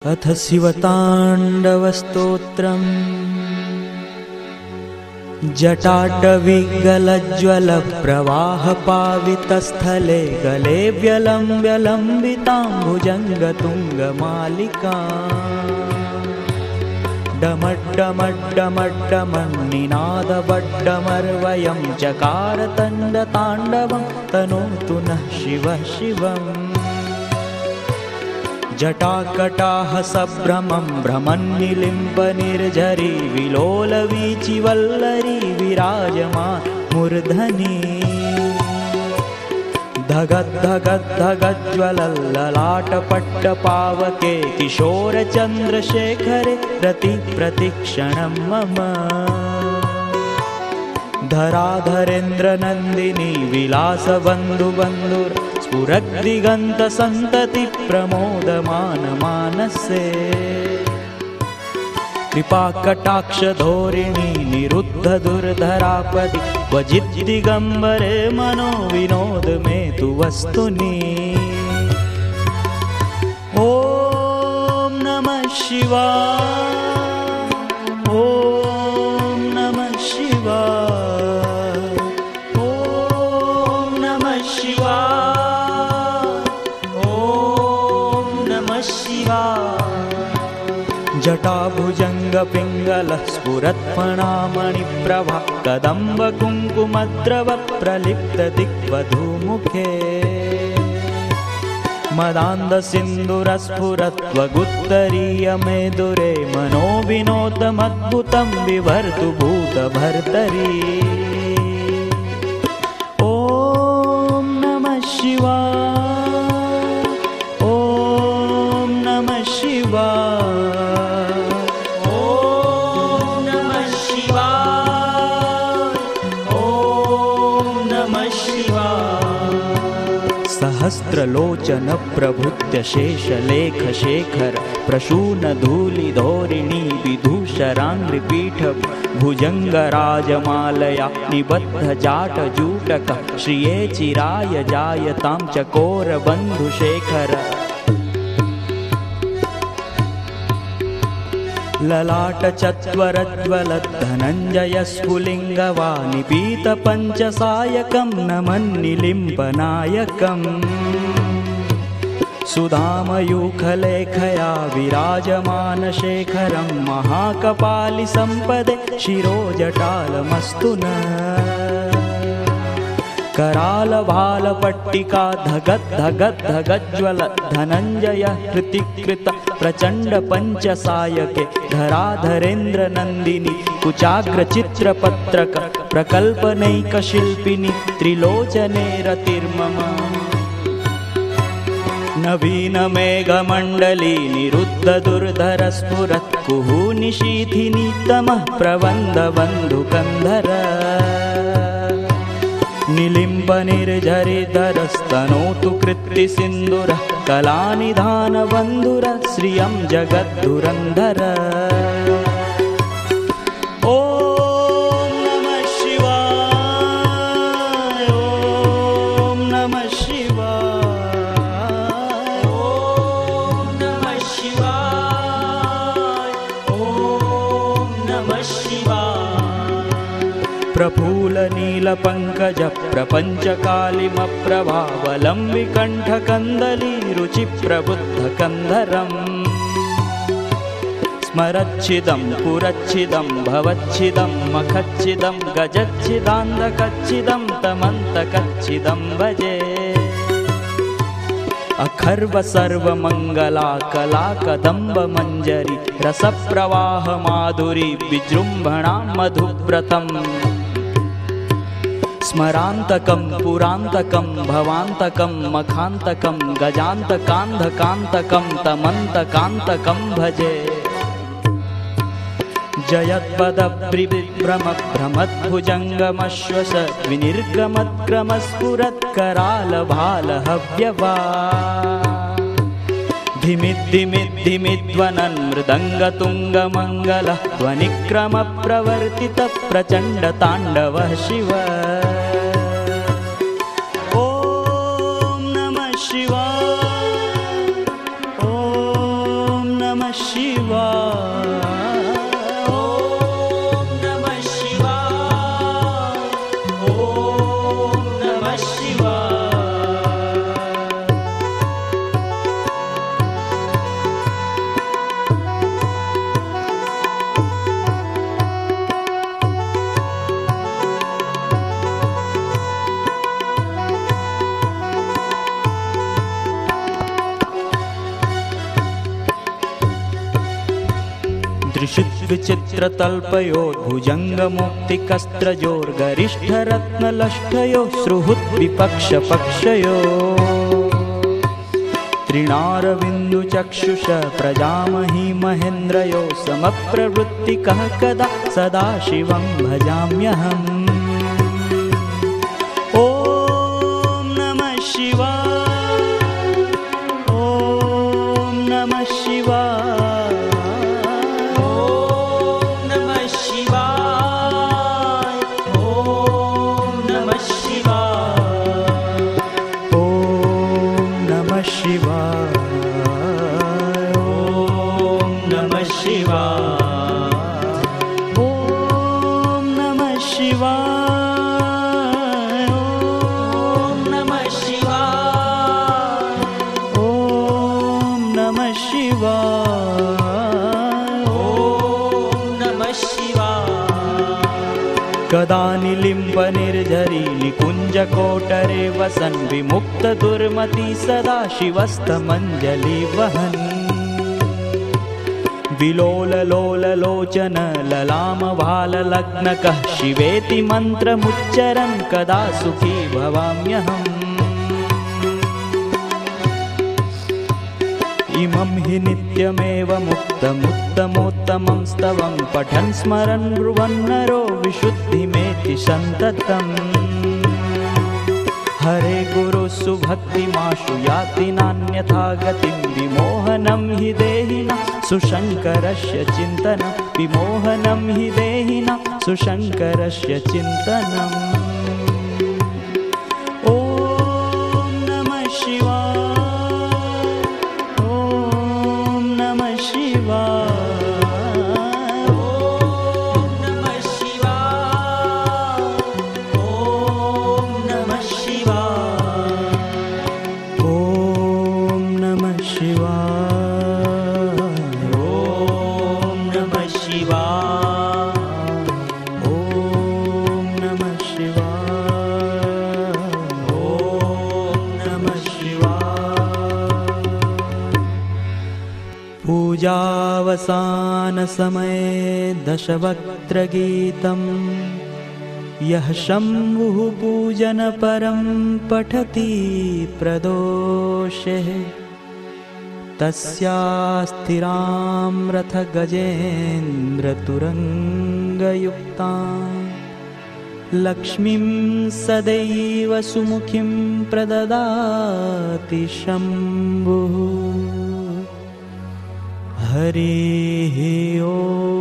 अथ शिवताण्डवस्तोत्रम्। जटाटविगलज्ज्वलप्रवाहपावितस्थले गले व्यलम्बिताम्बुजङ्गतुङ्गमालिका डमड्डमड्डमड्डमन्निनादवड्डमर्वयं चकारतण्डताण्डवं तनोतु नः शिवः शिवम्। जटाकटाह सभ्रमं भ्रमन्निलिम्पनिर्झरी विलोलवीचिवल्लरी विराजमान मूर्धनि धगद्धगद्धगज्ज्वलल्ललाटपट्टपावके किशोरचन्द्रशेखरे रतिप्रतिक्षणं मम। धराधरेन्द्रनन्दिनी विलासबन्धुबन्धुर स्फुरद्दिगन्तसन्तति प्रमोदमानमानसे। कृपाकटाक्षधोरिणी निरुद्धदुर्धरापदि क्वचिद्दिगम्बरे मनो विनोद मे तु वस्तुनि। ॐ नमः शिवाय, ॐ नमः शिवाय, ॐ नमः शिवाय, ॐ नमः शिवाय। जटाभुजङ्गपिङ्गलः स्फुरत्फणामणिप्रभा कदम्बकुङ्कुमद्रव प्रलिप्तदिग्वधूमुखे। मदान्धसिन्दूरस्फुरत्वगुत्तरीयमेदुरे मनो विनोदमद्भुतं विभर्तु भूतभर्तरी। ॐ नमः शिवाय, ॐ नमः शिवाय, ॐ नमः शिवाय, ॐ नमः शिवाय। सहस्रलोचन प्रभृत्य शेषलेखशेखर प्रसूनधूलिधोरिणी विधूषराङ्घ्रिपीठ भुजङ्गराजमालया निबद्धजाटजूटक श्रिये चिराय जायतां चकोरबन्धुशेखर। ललाटचत्वरज्वलद्धनञ्जयस्फुलिङ्गवानिपीतपञ्चसायकं नमन्निलिम्पनायकम्। सुधामयूखलेखया विराजमानशेखरं महाकपालिसम्पदे शिरोजटालमस्तु नः। करालभालपट्टिका धगद्धगद्धगज्ज्वल धनञ्जय हृतिकृत प्रचण्ड पञ्चसायके धराधरेन्द्रनन्दिनी कुचाग्रचित्रपत्रक प्रकल्पनैकशिल्पिनी त्रिलोचने रतिर्मम। नवीनमेघमण्डली निरुद्धदुर्धरस्फुरत् कुहूनिशीथिनी तमः प्रबन्धबन्धुकन्धर। निलिम्पनिर्झरिधरस्तनोतु कृत्तिसिन्दूरः कलानिधानबन्धुर श्रियं जगद्धुरन्धर। ॐ नमः शिवाय, ॐ नमः शिवाय, ॐ नमः शिवाय, ॐ नमः शिवाय। प्रफुल्लनीलपङ्कज प्रपञ्चकालिमप्रभावलम्बिकण्ठकन्दली रुचिप्रबुद्धकन्धरम्। स्मरच्छिदं पुरच्छिदं भवच्छिदं मखच्छिदं गजच्छिदान्धकच्छिदं तमन्तकच्छिदं भजे। अखर्व सर्वमङ्गला कला कदम्बमञ्जरी रसप्रवाहमाधुरी विजृम्भणां मधुव्रतम्। स्मरान्तकं पुरान्तकं भवान्तकं मखान्तकं गजान्तकान्धकान्तकं तमन्तकान्तकं भजे। जयद्वदभ्रिविभ्रमभ्रमद्भुजङ्गमश्वस विनिर्गमत्क्रमस्फुरत्करालभालहव्यवा। धिमिद्धिमिद्धिमिध्वनन् मृदङ्गतुङ्गमङ्गलः ध्वनिक्रमप्रवर्तित प्रचण्डताण्डवः शिव। ॐ नमः शिवाय, ॐ शिवाय। ॐ नमः शिवाय। ॐ नमः शिवाय। दृशिद्विचित्रतल्पयोर्भुजङ्गमुक्तिकस्त्रजोर्गरिष्ठरत्नलष्ठयो सुहृद्विपक्षपक्षयो त्रिणारविन्दुचक्षुष प्रजामहि महेन्द्रयो समप्रवृत्तिकः कदा सदाशिवं भजाम्यहम्। ॐ नमः शिवाय। ॐ नमः शिवाय। कदा निलिम्बनिर्झरी निकुञ्जकोटरे वसन् विमुक्तदुर्मति सदा शिवस्तमञ्जलिवहन् विलोललोललोचन ललामभाललग्नकः शिवेति मन्त्रमुच्चरन् कदा सुखी भवाम्यहम्। इमं हि नित्यमेव मुक्तमुत्तमोत्तमं स्तवं पठन् स्मरन् ब्रुवन्नरो विशुद्धिमेति सन्ततम्। हरे गुरु सुभक्तिमाशु याति नान्यथा गतिं विमोहनं हि देहिना सुशङ्करस्य चिन्तनं विमोहनं हि देहिना सुशङ्करस्य चिन्तनम्। ॐ नमः शिवाय। पूजावसानसमये दशवक्त्रगीतं यः शम्भुः पूजनपरं पठति प्रदोषे तस्यास्थिरां रथगजेन्द्रतुरङ्गयुक्तां लक्ष्मीं सदैव सुमुखीं प्रददाति शम्भुः। हरिः ओम्।